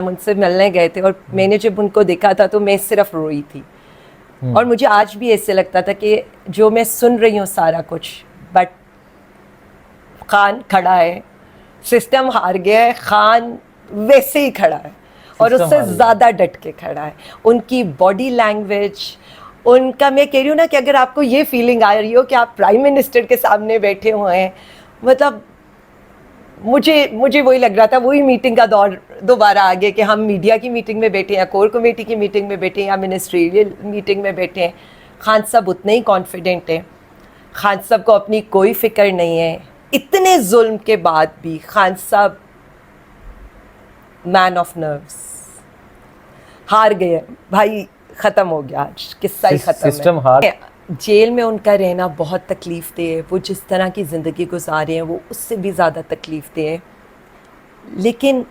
ان سے ملنے گئے تھے اور میں نے جب ان کو دیکھا تھا تو میں صرف روئی تھی. اور مجھے آج بھی ایسے لگتا تھا کہ جو میں سن رہی ہوں سارا کچھ, بٹ خان کھڑا ہے, سسٹم ہار گیا ہے, خان ویسے ہی کھڑا ہے اور اس سے زیادہ ڈٹ کے کھڑا ہے. ان کی باڈی لینگویج, ان کا, میں کہہ رہی ہوں نا کہ اگر آپ کو یہ فیلنگ آ رہی ہو کہ آپ پرائم منسٹر کے سامنے بیٹھے ہوئے ہیں, مطلب مجھے وہی لگ رہا تھا, وہی میٹنگ کا دور دوبارہ آ گیا کہ ہم میڈیا کی میٹنگ میں بیٹھے ہیں, کور کمیٹی کی میٹنگ میں بیٹھے ہیں, یا منسٹریل میٹنگ میں بیٹھے ہیں. خان صاحب اتنے ہی کانفیڈنٹ ہیں, خان صاحب کو اپنی کوئی فکر نہیں ہے. اتنے ظلم کے بعد بھی خان صاحب مین آف نروس, ہار گئے بھائی, ختم ہو گیا, آج قصہ ہی ختم ہے. جیل میں ان کا رہنا بہت تکلیف دہ ہے, وہ جس طرح کی زندگی گزارے ہیں وہ اس سے بھی زیادہ تکلیف دہ ہے. لیکن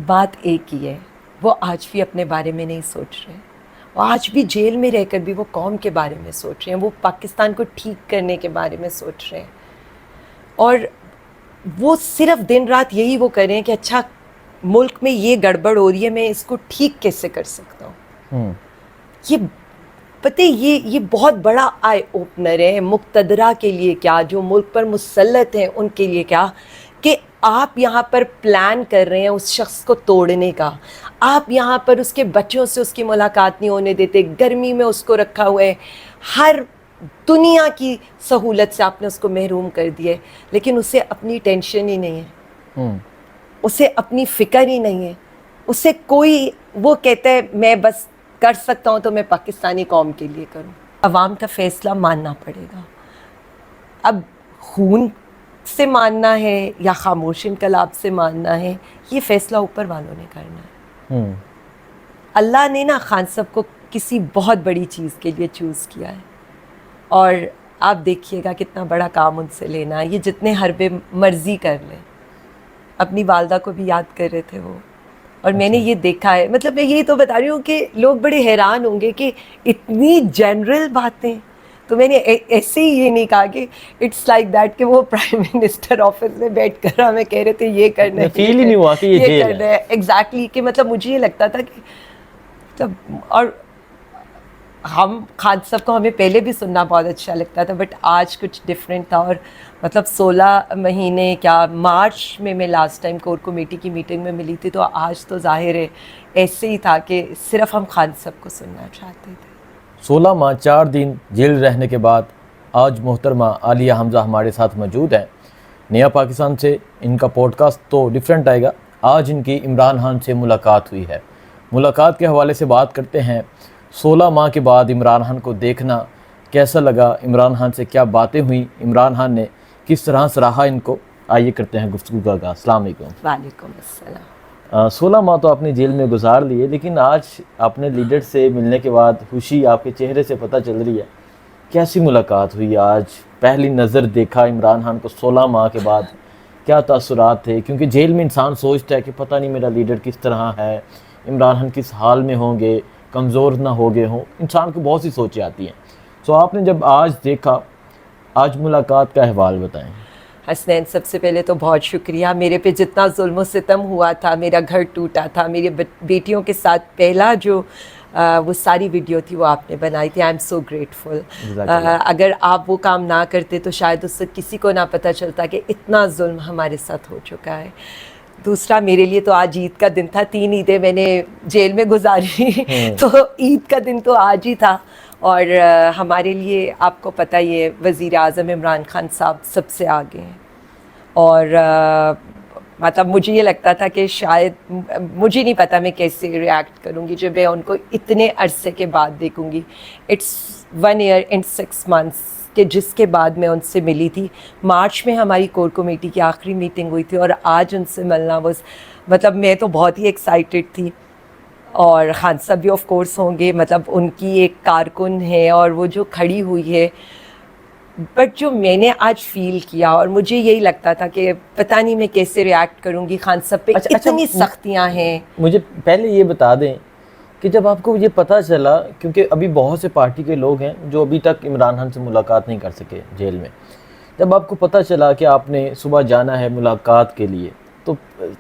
بات ایک ہی ہے, وہ آج بھی اپنے بارے میں نہیں سوچ رہے, وہ آج بھی جیل میں رہ کر بھی وہ قوم کے بارے میں سوچ رہے ہیں, وہ پاکستان کو ٹھیک کرنے کے بارے میں سوچ رہے ہیں. اور وہ صرف دن رات یہی وہ کر رہے ہیں کہ اچھا ملک میں یہ گڑبڑ ہو رہی ہے, میں اس کو ٹھیک کیسے کر سکتا ہوں. یہ پتہ یہ بہت بڑا آئی اوپنر ہے مقتدرہ کے لیے, کیا جو ملک پر مسلط ہیں ان کے لیے, کیا کہ آپ یہاں پر پلان کر رہے ہیں اس شخص کو توڑنے کا, آپ یہاں پر اس کے بچوں سے اس کی ملاقات نہیں ہونے دیتے, گرمی میں اس کو رکھا ہوا ہے, ہر دنیا کی سہولت سے آپ نے اس کو محروم کر دیا ہے, لیکن اسے اپنی ٹینشن ہی نہیں ہے, اسے اپنی فکر ہی نہیں ہے, اسے کوئی, وہ کہتا ہے میں بس کر سکتا ہوں تو میں پاکستانی قوم کے لیے کروں. عوام کا فیصلہ ماننا پڑے گا. اب خون سے ماننا ہے یا خاموش انقلاب سے ماننا ہے, یہ فیصلہ اوپر والوں نے کرنا ہے. اللہ نے نا خان صاحب کو کسی بہت بڑی چیز کے لیے چوز کیا ہے, اور آپ دیکھیے گا کتنا بڑا کام ان سے لینا ہے. یہ جتنے حربے مرضی کر لیں, اپنی والدہ کو بھی یاد کر رہے تھے وہ, اور میں نے یہ دیکھا ہے, مطلب میں یہی تو بتا رہی ہوں کہ لوگ بڑے حیران ہوں گے کہ اتنی جنرل باتیں. تو میں نے ایسے ہی یہ نہیں کہا کہ اٹس لائک دیٹ کہ وہ پرائم منسٹر آفس میں بیٹھ کر ہمیں کہہ رہے تھے یہ کرنا ہے, فیل ہی نہیں ہوا کہ یہ کرنا ہے. ایگزیکٹلی, کہ مطلب مجھے یہ لگتا تھا کہ مطلب, اور ہم خان صاحب کو ہمیں پہلے بھی سننا بہت اچھا لگتا تھا, بٹ آج کچھ ڈفرینٹ تھا. اور مطلب 16 مہینے کیا, مارچ میں لاسٹ ٹائم کور کمیٹی کی میٹنگ میں ملی تھی, تو آج تو ظاہر ہے ایسے ہی تھا کہ صرف ہم خان صاحب کو سننا چاہتے تھے. 16 ماہ 4 دن جیل رہنے کے بعد آج محترمہ عالیہ حمزہ ہمارے ساتھ موجود ہیں. نیا پاکستان سے ان کا پوڈ کاسٹ تو ڈیفرنٹ آئے گا. آج ان کی عمران خان سے ملاقات ہوئی ہے. ملاقات کے حوالے سے بات کرتے ہیں. 16 ماہ کے بعد عمران خان کو دیکھنا کیسا لگا, عمران خان سے کیا باتیں ہوئیں, عمران خان نے کس طرح سراہا ان کو, آئیے کرتے ہیں گفتگو کا آغاز. السلام علیکم. وعلیکم السلام. 16 ماہ تو آپ نے جیل میں گزار لیے, لیکن آج اپنے لیڈر سے ملنے کے بعد خوشی آپ کے چہرے سے پتہ چل رہی ہے. کیسی ملاقات ہوئی آج, پہلی نظر دیکھا عمران خان کو 16 ماہ کے بعد, کیا تاثرات تھے؟ کیونکہ جیل میں انسان سوچتا ہے کہ پتہ نہیں میرا لیڈر کس طرح ہے, عمران خان کس حال میں ہوں گے, کمزور نہ ہو گئے ہوں, انسان کو بہت سی سوچیں آتی ہیں. سو آپ نے جب آج دیکھا, آج ملاقات کا احوال بتائیں. حسنین, سب سے پہلے تو بہت شکریہ. میرے پہ جتنا ظلم و ستم ہوا تھا, میرا گھر ٹوٹا تھا, میری بیٹیوں کے ساتھ پہلا جو وہ ساری ویڈیو تھی وہ آپ نے بنائی تھی. I am so grateful. اگر آپ وہ کام نہ کرتے تو شاید اس سے کسی کو نہ پتہ چلتا کہ اتنا ظلم ہمارے ساتھ ہو چکا ہے. دوسرا, میرے لیے تو آج عید کا دن تھا. 3 عیدیں میں نے جیل میں گزاری, تو عید کا دن تو آج ہی تھا. اور ہمارے لیے آپ کو پتہ ہی ہے, وزیر اعظم عمران خان صاحب سب سے آگے ہیں. اور مطلب مجھے یہ لگتا تھا کہ شاید, مجھے نہیں پتا میں کیسے ریئیکٹ کروں گی جب میں ان کو اتنے عرصے کے بعد دیکھوں گی. اٹس 1 year and 6 months کہ جس کے بعد میں ان سے ملی تھی. مارچ میں ہماری کور کمیٹی کی آخری میٹنگ ہوئی تھی, اور آج ان سے ملنا مطلب میں تو بہت ہی ایکسائٹیڈ تھی. اور خان صاحب بھی آف کورس ہوں گے, مطلب ان کی ایک کارکن ہے اور وہ جو کھڑی ہوئی ہے. بٹ جو میں نے آج فیل کیا, اور مجھے یہی لگتا تھا کہ پتہ نہیں میں کیسے ریئیکٹ کروں گی, خان صاحب پہ اتنی سختیاں ہیں. مجھے پہلے یہ بتا دیں کہ جب آپ کو یہ پتہ چلا, کیونکہ ابھی بہت سے پارٹی کے لوگ ہیں جو ابھی تک عمران خان سے ملاقات نہیں کر سکے جیل میں, جب آپ کو پتہ چلا کہ آپ نے صبح جانا ہے ملاقات کے لیے, تو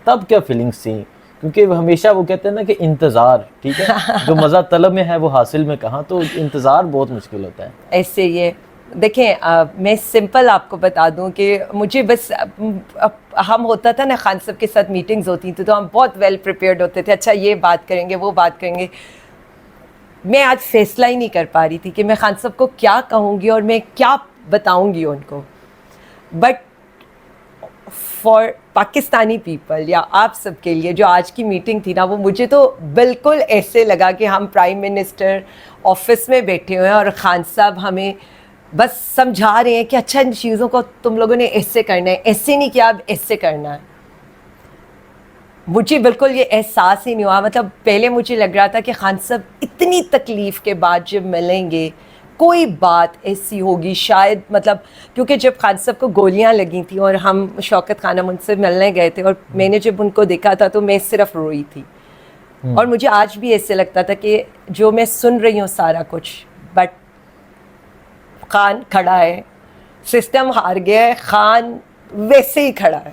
تب کیا فیلنگس تھیں؟ کیونکہ ہمیشہ وہ کہتے ہیں نا کہ انتظار، ٹھیک ہے، جو مزہ طلب میں ہے وہ حاصل میں کہاں، تو انتظار بہت مشکل ہوتا ہے. ایسے یہ دیکھیں میں سمپل آپ کو بتا دوں کہ مجھے بس ہم ہوتا تھا نا خان صاحب کے ساتھ میٹنگز ہوتی تھیں تو ہم بہت ویل پریپیئرڈ ہوتے تھے، اچھا یہ بات کریں گے وہ بات کریں گے. میں آج فیصلہ ہی نہیں کر پا رہی تھی کہ میں خان صاحب کو کیا کہوں گی اور میں کیا بتاؤں گی ان کو. بٹ فار پاکستانی پیپل یا آپ سب کے لیے جو آج کی میٹنگ تھی نا، وہ مجھے تو بالکل ایسے لگا کہ ہم پرائم منسٹر آفس میں بیٹھے ہوئے ہیں اور خان صاحب ہمیں بس سمجھا رہے ہیں کہ اچھا ان چیزوں کو تم لوگوں نے ایسے کرنا ہے، ایسے نہیں کیا اب ایسے کرنا ہے. مجھے بالکل یہ احساس ہی نہیں ہوا. مطلب پہلے مجھے لگ رہا تھا کہ خان صاحب اتنی تکلیف کے بعد جب ملیں گے کوئی بات ایسی ہوگی شاید، مطلب کیونکہ جب خان صاحب کو گولیاں لگی تھیں اور ہم شوکت خانم ان سے ملنے گئے تھے اور میں نے جب ان کو دیکھا تھا تو میں صرف روئی تھی. اور مجھے آج بھی ایسے لگتا تھا کہ جو میں سن رہی ہوں سارا کچھ، بٹ خان کھڑا ہے، سسٹم ہار گیا ہے، خان ویسے ہی کھڑا ہے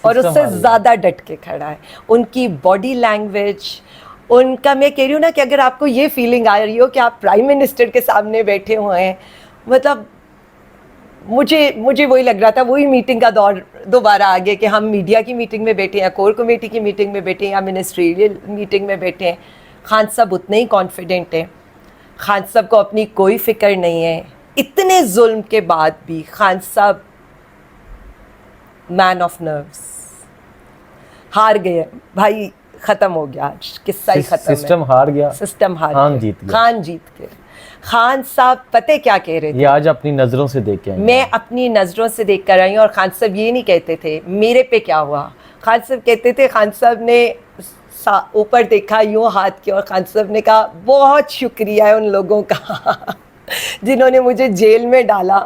اور اس سے زیادہ ڈٹ کے کھڑا ہے. ان کی باڈی لینگویج، ان کا، میں کہہ رہی ہوں نا کہ اگر آپ کو یہ فیلنگ آ رہی ہو کہ آپ پرائم منسٹر کے سامنے بیٹھے ہوئے ہیں، مطلب مجھے وہی لگ رہا تھا، وہی میٹنگ کا دور دوبارہ آ گیا کہ ہم میڈیا کی میٹنگ میں بیٹھے ہیں، کور کمیٹی کی میٹنگ میں بیٹھے ہیں یا منسٹریل میٹنگ میں بیٹھے ہیں. خان صاحب اتنے ہی کانفیڈنٹ ہیں، خان صاحب کو اپنی کوئی فکر نہیں ہے. اتنے ظلم کے بعد بھی خان صاحب مین آف نروس، ہار گئے بھائی، ختم ہو گیا، آج قصہ ہی ختم ہے. سسٹم ہار گیا، سسٹم ہار خان گیا، جیت گیا. خان جیت گئے. خان صاحب پتہ کیا کہہ رہے تھے؟ یہ آج اپنی نظروں سے دیکھ کے آئے ہیں. میں اپنی نظروں سے دیکھ کر آئی ہوں. اور خان صاحب یہ نہیں کہتے تھے میرے پہ کیا ہوا، خان صاحب کہتے تھے، خان صاحب نے اوپر دیکھا یوں ہاتھ کیا اور خان صاحب نے کہا بہت شکریہ ہے ان لوگوں کا جنہوں نے مجھے جیل میں ڈالا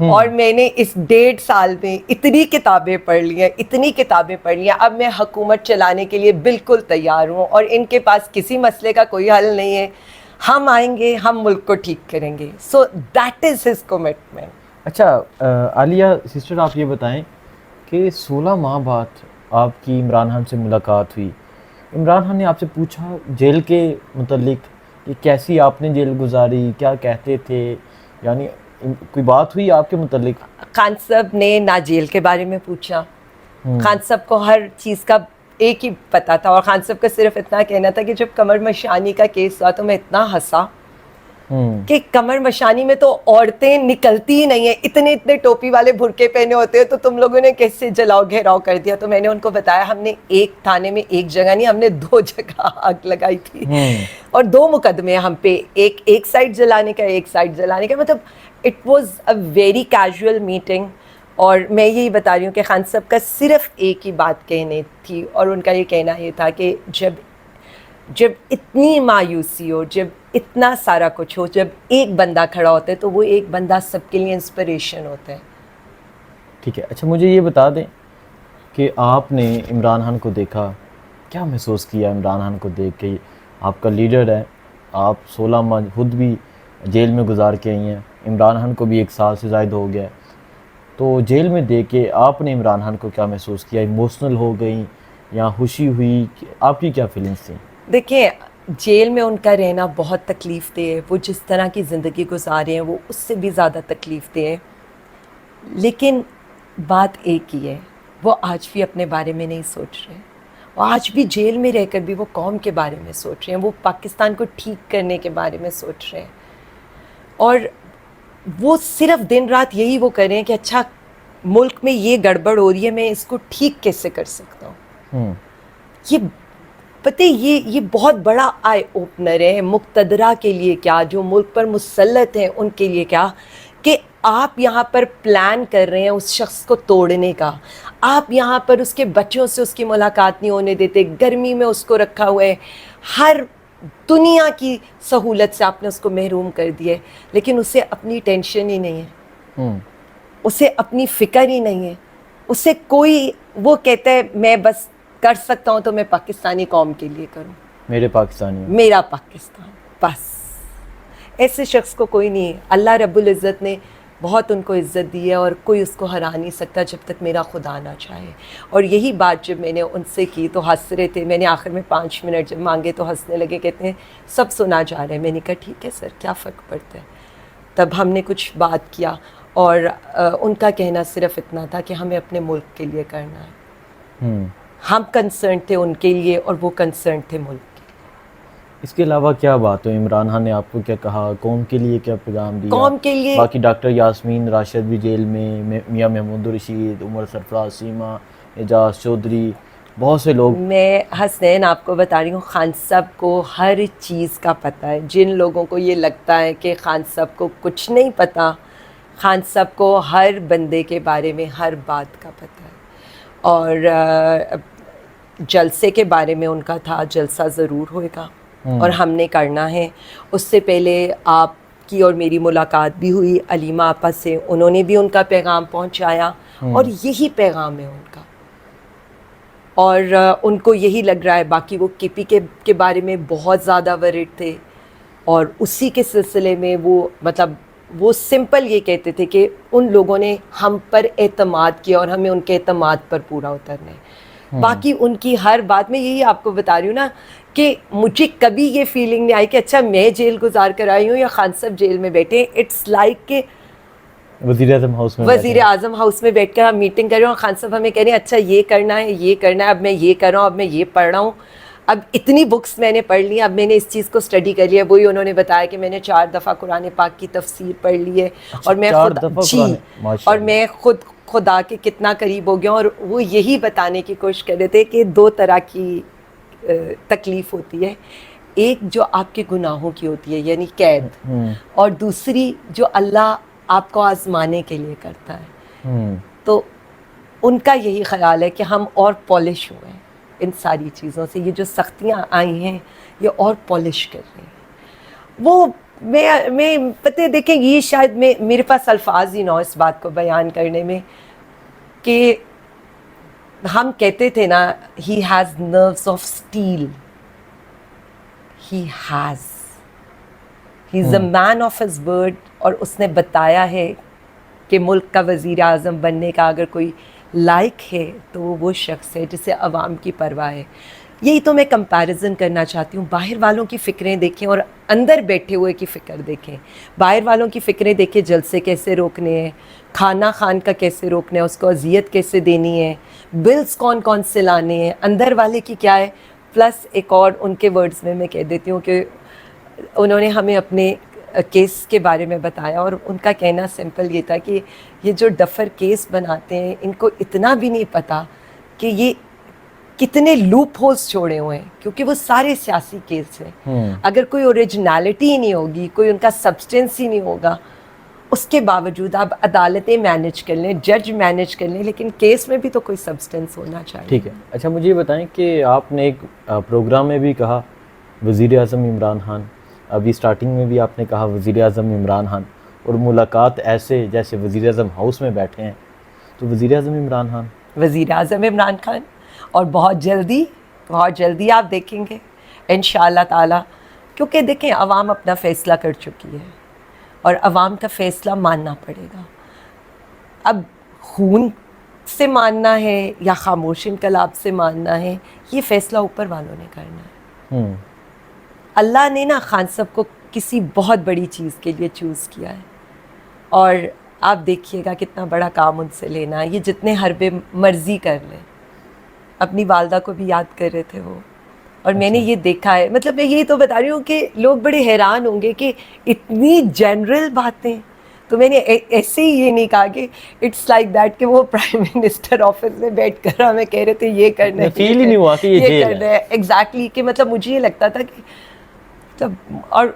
اور میں نے اس 1.5 سال میں اتنی کتابیں پڑھ لی ہیں، اتنی کتابیں پڑھ لی ہیں، اب میں حکومت چلانے کے لیے بالکل تیار ہوں اور ان کے پاس کسی مسئلے کا کوئی حل نہیں ہے، ہم آئیں گے، ہم ملک کو ٹھیک کریں گے. So that is his commitment. اچھا عالیہ سسٹر، آپ یہ بتائیں کہ 16 ماہ بعد آپ کی عمران خان سے ملاقات ہوئی. عمران خان نے آپ سے پوچھا جیل کے متعلق کہ کیسی آپ نے جیل گزاری، کیا کہتے تھے، یعنی کوئی بات ہوئی آپ کے متعلق؟ خان صاحب نے نہ جیل کے بارے میں پوچھا. خان صاحب کو ہر چیز کا ایک ہی پتا تھا اور خان صاحب کا صرف اتنا کہنا تھا کہ جب قمر مشانی کا کیس ہوا تو میں اتنا ہنسا کہ قمر مشانی میں تو عورتیں نکلتی ہی نہیں ہیں، اتنے ٹوپی والے برقعے پہنے ہوتے ہیں، تو تم لوگوں نے کیسے جلاؤ گھیراؤ کر دیا. تو میں نے ان کو بتایا ہم نے ایک تھانے میں ایک جگہ نہیں، ہم نے 2 جگہ آگ لگائی تھی اور 2 مقدمے ہم پہ، ایک سائڈ جلانے کا، ایک سائڈ جلانے کا. مطلب it was a very casual meeting. اور میں یہی بتا رہی ہوں کہ خان صاحب کا صرف ایک ہی بات کہنے تھی اور ان کا یہ کہنا یہ تھا کہ جب اتنی مایوسی ہو، جب اتنا سارا کچھ ہو، جب ایک بندہ کھڑا ہوتا ہے تو وہ ایک بندہ سب کے لیے انسپریشن ہوتا ہے. ٹھیک ہے. اچھا مجھے یہ بتا دیں کہ آپ نے عمران خان کو دیکھا، کیا محسوس کیا عمران خان کو دیکھ کے؟ آپ کا لیڈر ہے، آپ 16 ماہ خود بھی جیل میں گزار کے آئی ہیں، عمران خان کو بھی 1 سال سے زائد ہو گیا ہے، تو جیل میں دیکھ کے آپ نے عمران خان کو کیا محسوس کیا؟ ایموشنل ہو گئی یا خوشی ہوئی؟ آپ کی کیا فیلنگس تھیں؟ دیکھیں جیل میں ان کا رہنا بہت تکلیف دہ ہے، وہ جس طرح کی زندگی گزارے ہیں وہ اس سے بھی زیادہ تکلیف دہ ہے. لیکن بات ایک ہی ہے، وہ آج بھی اپنے بارے میں نہیں سوچ رہے، وہ آج بھی جیل میں رہ کر بھی وہ قوم کے بارے میں سوچ رہے ہیں، وہ پاکستان کو ٹھیک کرنے کے بارے میں سوچ رہے ہیں. اور وہ صرف دن رات یہی وہ کر رہے ہیں کہ اچھا ملک میں یہ گڑبڑ ہو رہی ہے، میں اس کو ٹھیک کیسے کر سکتا ہوں. یہ پتہ یہ بہت بڑا آئی اوپنر ہے مقتدرہ کے لیے، کیا جو ملک پر مسلط ہیں ان کے لیے، کیا کہ آپ یہاں پر پلان کر رہے ہیں اس شخص کو توڑنے کا، آپ یہاں پر اس کے بچوں سے اس کی ملاقات نہیں ہونے دیتے، گرمی میں اس کو رکھا ہوا ہے، ہر دنیا کی سہولت سے آپ نے اس کو محروم کر دیا ہے، لیکن اسے اپنی ٹینشن ہی نہیں ہے، اسے اپنی فکر ہی نہیں ہے، اسے کوئی، وہ کہتا ہے میں بس کر سکتا ہوں تو میں پاکستانی قوم کے لیے کروں، میرے پاکستانی، میرا پاکستان، بس. ایسے شخص کو کوئی نہیں ہے. اللہ رب العزت نے بہت ان کو عزت دی ہے اور کوئی اس کو ہرا نہیں سکتا جب تک میرا خدا نہ چاہے. اور یہی بات جب میں نے ان سے کی تو ہنس رہے تھے. میں نے آخر میں 5 منٹ جب مانگے تو ہنسنے لگے, کہتے ہیں سب سنا جا رہا ہے. میں نے کہا ٹھیک ہے سر, کیا فرق پڑتا ہے. تب ہم نے کچھ بات کیا اور ان کا کہنا صرف اتنا تھا کہ ہمیں اپنے ملک کے لیے کرنا ہے. ہم کنسرن تھے ان کے لیے اور وہ کنسرن تھے ملک. اس کے علاوہ کیا بات ہو؟ عمران خان نے آپ کو کیا کہا؟ قوم کے لیے کیا پیغام دیا؟ قوم کے لیے باقی ڈاکٹر یاسمین راشد بھی جیل میں, میاں محمود الرشید, عمر سرفراز, سیما, اعجاز چودھری, بہت سے لوگ. میں حسین آپ کو بتا رہی ہوں, خان صاحب کو ہر چیز کا پتہ ہے. جن لوگوں کو یہ لگتا ہے کہ خان صاحب کو کچھ نہیں پتہ, خان صاحب کو ہر بندے کے بارے میں ہر بات کا پتہ ہے. اور جلسے کے بارے میں ان کا تھا, جلسہ ضرور ہوئے گا اور ہم نے کرنا ہے. اس سے پہلے آپ کی اور میری ملاقات بھی ہوئی علیمہ آپا سے, انہوں نے بھی ان کا پیغام پہنچایا اور یہی پیغام ہے ان کا. اور ان کو یہی لگ رہا ہے. باقی وہ کے پی کے بارے میں بہت زیادہ ورڈ تھے اور اسی کے سلسلے میں وہ سمپل یہ کہتے تھے کہ ان لوگوں نے ہم پر اعتماد کیا اور ہمیں ان کے اعتماد پر پورا اترنا ہے. باقی ان کی ہر بات میں یہی آپ کو بتا رہی ہوں نا کہ مجھے کبھی یہ فیلنگ نہیں آئی کہ اچھا میں جیل گزار کر آئی ہوں یا خان صاحب جیل میں بیٹھے. اٹس لائک کہ وزیر اعظم ہاؤس میں بیٹھ کر ہم میٹنگ کر رہے ہیں اور خان صاحب ہمیں کہہ رہے ہیں اچھا یہ کرنا ہے, یہ کرنا ہے, اب میں یہ کر رہا ہوں, اب میں یہ پڑھ رہا ہوں, اب اتنی بکس میں نے پڑھ لی, اب میں نے اس چیز کو اسٹڈی کر لیا. وہی انہوں نے بتایا کہ میں نے 4 دفعہ قرآن پاک کی تفسیر پڑھ لی ہے اور میں خود خدا کے کتنا قریب ہو گیا. اور وہ یہی بتانے کی کوشش کر رہے تھے کہ 2 طرح کی تکلیف ہوتی ہے, ایک جو آپ کے گناہوں کی ہوتی ہے یعنی قید, اور دوسری جو اللہ آپ کو آزمانے کے لیے کرتا ہے. تو ان کا یہی خیال ہے کہ ہم اور پالش ہوئے ہیں ان ساری چیزوں سے. یہ جو سختیاں آئی ہیں یہ اور پالش کر رہی ہیں. وہ میں پتہ دیکھیں, یہ شاید میرے پاس الفاظ ہی نہ ہو اس بات کو بیان کرنے میں کہ ہم کہتے تھے نا he has nerves of steel. He is a man of his word. اور اس نے بتایا ہے کہ ملک کا وزیر اعظم بننے کا اگر کوئی لائق ہے تو وہ شخص ہے جسے عوام کی پرواہ ہے. یہی تو میں کمپیریزن کرنا چاہتی ہوں. باہر والوں کی فکریں دیکھیں اور اندر بیٹھے ہوئے کی فکر دیکھیں. باہر والوں کی فکریں دیکھیں, جلسے کیسے روکنے ہیں, کھانا خان کا کیسے روکنا ہے, اس کو اذیت کیسے دینی ہے, بلز کون کون سے لانے ہیں. اندر والے کی کیا ہے. پلس ایک اور ان کے ورڈز میں کہہ دیتی ہوں کہ انہوں نے ہمیں اپنے کیس کے بارے میں بتایا اور ان کا کہنا سمپل یہ تھا کہ یہ جو ڈفر کیس بناتے ہیں ان کو اتنا بھی نہیں پتہ کہ یہ کتنے لوپ ہولز چھوڑے ہوئے ہیں, کیونکہ وہ سارے سیاسی کیس ہیں. اگر کوئی اوریجنلٹی ہی نہیں ہوگی, کوئی ان کا سبسٹنس ہی نہیں ہوگا, اس کے باوجود آپ عدالتیں مینیج کر لیں, جج مینیج کر لیں, لیکن کیس میں بھی تو کوئی سبسٹنس ہونا چاہیے. ٹھیک ہے. اچھا مجھے یہ بتائیں کہ آپ نے ایک پروگرام میں بھی کہا وزیر اعظم عمران خان, ابھی اسٹارٹنگ میں بھی آپ نے کہا وزیر اعظم عمران خان, اور ملاقات ایسے جیسے وزیر اعظم ہاؤس میں بیٹھے ہیں. تو وزیر اعظم عمران خان, وزیر اعظم عمران خان, اور بہت جلدی آپ دیکھیں گے انشاءاللہ تعالیٰ. کیونکہ دیکھیں عوام اپنا فیصلہ کر چکی ہے اور عوام کا فیصلہ ماننا پڑے گا. اب خون سے ماننا ہے یا خاموش انقلاب سے ماننا ہے, یہ فیصلہ اوپر والوں نے کرنا ہے. اللہ نے نا خان صاحب کو کسی بہت بڑی چیز کے لیے چوز کیا ہے, اور آپ دیکھیے گا کتنا بڑا کام ان سے لینا ہے. یہ جتنے حربے مرضی کر لیں. اپنی والدہ کو بھی یاد کر رہے تھے وہ, اور میں نے یہ دیکھا ہے. مطلب میں یہی تو بتا رہی ہوں کہ لوگ بڑے حیران ہوں گے کہ اتنی جنرل باتیں. تو میں نے ایسے ہی یہ نہیں کہا کہ اٹس لائک دیٹ کہ وہ پرائم منسٹر آفس میں بیٹھ کر ہمیں کہہ رہے تھے یہ کرنا ہے, فیل ہی نہیں ہوا کہ یہ کرنا ہے. ایگزیکٹلی کہ مطلب مجھے یہ لگتا تھا کہ اور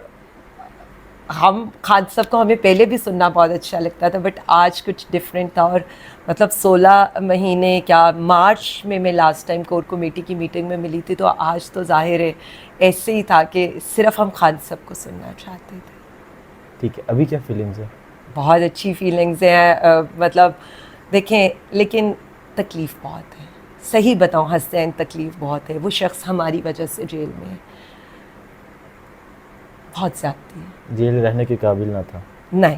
ہم خان صاحب کو ہمیں پہلے بھی سننا بہت اچھا لگتا تھا, بٹ آج کچھ ڈفرینٹ تھا. اور مطلب 16 مہینے کیا مارچ میں لاسٹ ٹائم کور کمیٹی کی میٹنگ میں ملی تھی, تو آج تو ظاہر ہے ایسے ہی تھا کہ صرف ہم خان صاحب کو سننا چاہتے تھے. ٹھیک ہے. ابھی کیا فیلنگز ہیں؟ بہت اچھی فیلنگز ہیں. مطلب دیکھیں لیکن تکلیف بہت ہے, صحیح بتاؤں حسین, تکلیف بہت ہے. وہ شخص ہماری وجہ سے جیل میں ہے, بہت زیادتی ہے. جیل رہنے کے قابل نہ تھا. نہیں,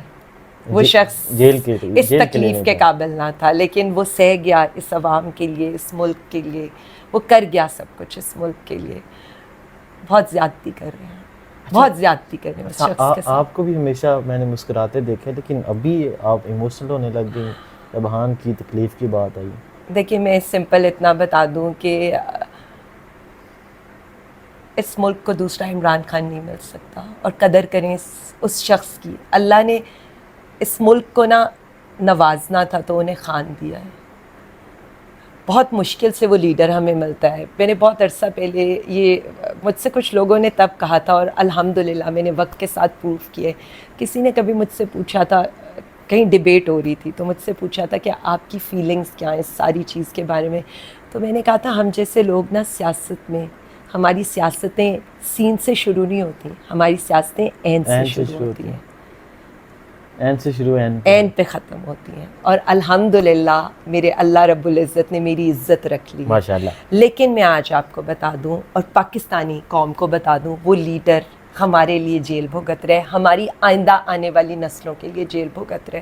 وہ شخص جیل کے اس تکلیف کے قابل نہ تھا، لیکن وہ سہ گیا اس عوام کے لیے، اس ملک کے لیے، وہ کر گیا سب کچھ اس ملک کے لیے. بہت زیادتی کر رہے ہیں، بہت زیادتی کر رہے ہیں اس شخص کے ساتھ. آپ کو بھی ہمیشہ میں نے مسکراتے دیکھے، لیکن ابھی آپ ایموشنل ہونے لگ گئی جب ہان کی تکلیف کی بات آئی. دیکھیے میں سمپل اتنا بتا دوں کہ اس ملک کو دوسرا عمران خان نہیں مل سکتا، اور قدر کریں اس شخص کی. اللہ نے اس ملک کو نوازنا تھا تو انہیں خان دیا ہے. بہت مشکل سے وہ لیڈر ہمیں ملتا ہے. میں نے بہت عرصہ پہلے یہ مجھ سے کچھ لوگوں نے تب کہا تھا، اور الحمدللہ میں نے وقت کے ساتھ پروف کیے. کسی نے کبھی مجھ سے پوچھا تھا، کہیں ڈیبیٹ ہو رہی تھی تو مجھ سے پوچھا تھا کہ آپ کی فیلنگز کیا ہیں اس ساری چیز کے بارے میں. تو میں نے کہا تھا ہم جیسے لوگ سیاست میں، ہماری سیاستیں سین سے شروع نہیں ہوتی، ہماری سیاستیں اینڈ سے شروع ہوتی ہیں، اینڈ سے شروع اینڈ پہ ختم ہوتی ہیں. اور الحمدللہ میرے اللہ رب العزت نے میری عزت رکھ لی ماشاءاللہ. لیکن میں آج آپ کو بتا دوں اور پاکستانی قوم کو بتا دوں، وہ لیڈر ہمارے لیے جیل بھگت رہے، ہماری آئندہ آنے والی نسلوں کے لیے جیل بھگت رہے.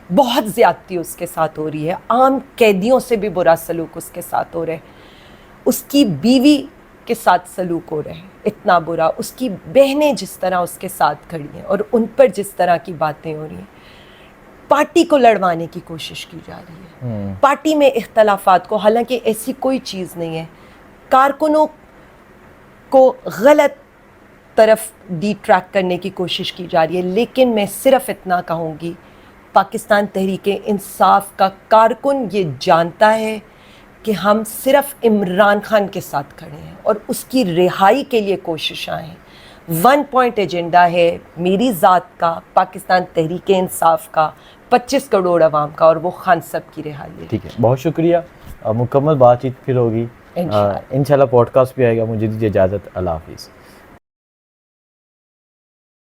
بہت زیادتی اس کے ساتھ ہو رہی ہے، عام قیدیوں سے بھی برا سلوک اس کے ساتھ ہو رہا ہے، اس کی بیوی کے ساتھ سلوک ہو رہا ہے اتنا برا، اس کی بہنیں جس طرح اس کے ساتھ کھڑی ہیں اور ان پر جس طرح کی باتیں ہو رہی ہیں. پارٹی کو لڑوانے کی کوشش کی جا رہی ہے، پارٹی میں اختلافات کو، حالانکہ ایسی کوئی چیز نہیں ہے. کارکنوں کو غلط طرف ڈی ٹریک کرنے کی کوشش کی جا رہی ہے. لیکن میں صرف اتنا کہوں گی، پاکستان تحریک انصاف کا کارکن یہ جانتا ہے کہ ہم صرف عمران خان کے ساتھ کھڑے ہیں اور اس کی رہائی کے لیے کوششاں ہیں. 1 پوائنٹ ایجنڈا ہے میری ذات کا، پاکستان تحریک انصاف کا، 25 کروڑ عوام کا، اور وہ خان صاحب کی رہائی ہے. ٹھیک ہے، بہت شکریہ. مکمل بات چیت پھر ہوگی انشاءاللہ. پوڈ کاسٹ بھی آئے گا. مجھے دیجیے اجازت. اللہ حافظ.